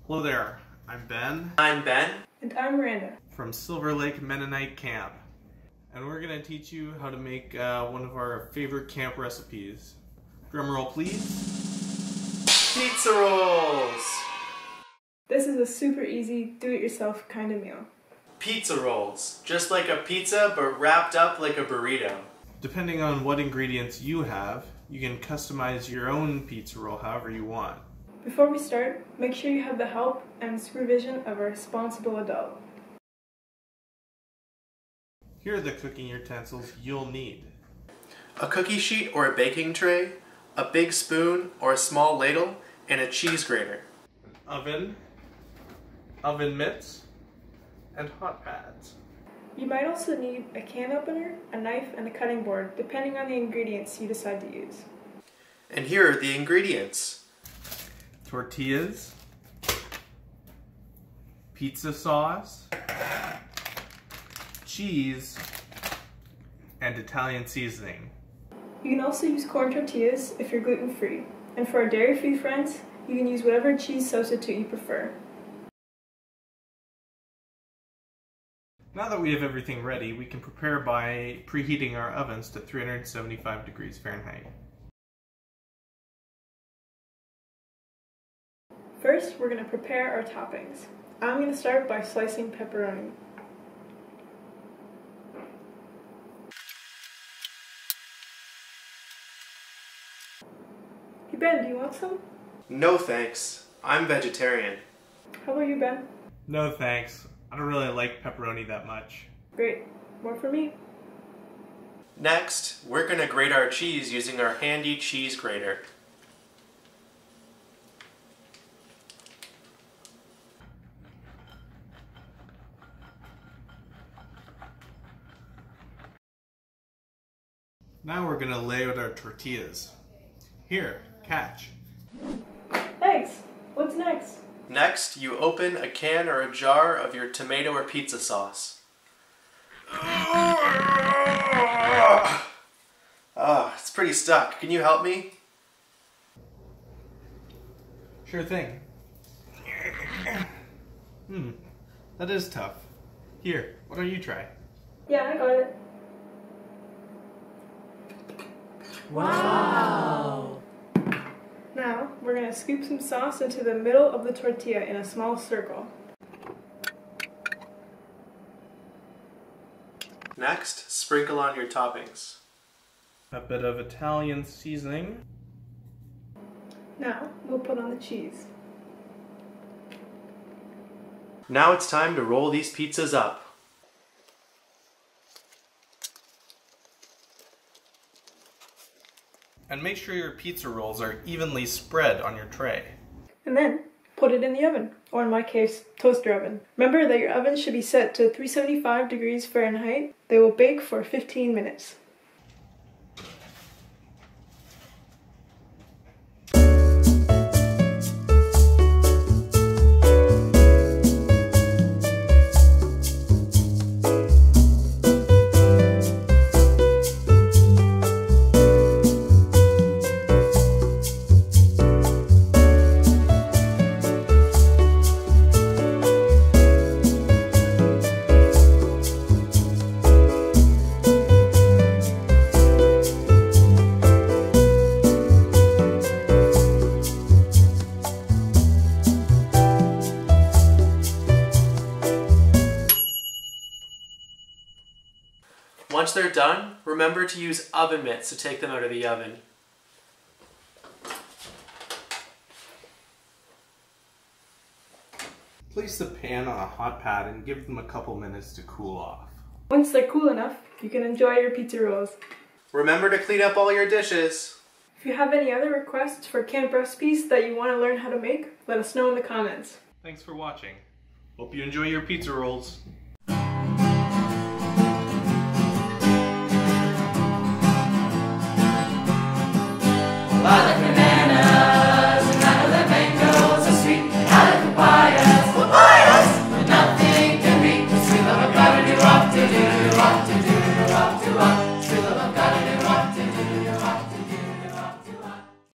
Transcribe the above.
Hello there, I'm Ben. I'm Ben. And I'm Miranda. From Silver Lake Mennonite Camp. And we're going to teach you how to make one of our favorite camp recipes. Drum roll please. Pizza rolls! This is a super easy, do-it-yourself kind of meal. Pizza rolls. Just like a pizza, but wrapped up like a burrito. Depending on what ingredients you have, you can customize your own pizza roll however you want. Before we start, make sure you have the help and supervision of a responsible adult. Here are the cooking utensils you'll need. A cookie sheet or a baking tray, a big spoon or a small ladle, and a cheese grater. An oven mitts, and hot pads. You might also need a can opener, a knife, and a cutting board, depending on the ingredients you decide to use. And here are the ingredients. Tortillas, pizza sauce, cheese, and Italian seasoning. You can also use corn tortillas if you're gluten-free. And for our dairy-free friends, you can use whatever cheese substitute you prefer. Now that we have everything ready, we can prepare by preheating our ovens to 375 degrees Fahrenheit. First, we're going to prepare our toppings. I'm going to start by slicing pepperoni. Hey Ben, do you want some? No thanks. I'm vegetarian. How about you, Ben? No thanks. I don't really like pepperoni that much. Great. More for me. Next, we're going to grate our cheese using our handy cheese grater. Now we're going to lay out our tortillas. Here, catch. Thanks. What's next? Next, you open a can or a jar of your tomato or pizza sauce. It's pretty stuck. Can you help me? Sure thing. That is tough. Here, why don't you try? Yeah, I got it. Wow! Now, we're going to scoop some sauce into the middle of the tortilla in a small circle. Next, sprinkle on your toppings. A bit of Italian seasoning. Now, we'll put on the cheese. Now it's time to roll these pizzas up. And make sure your pizza rolls are evenly spread on your tray. And then, put it in the oven, or in my case, toaster oven. Remember that your oven should be set to 375 degrees Fahrenheit. They will bake for 15 minutes. Once they're done, remember to use oven mitts to take them out of the oven. Place the pan on a hot pad and give them a couple minutes to cool off. Once they're cool enough, you can enjoy your pizza rolls. Remember to clean up all your dishes. If you have any other requests for camp recipes that you want to learn how to make, let us know in the comments. Thanks for watching. Hope you enjoy your pizza rolls.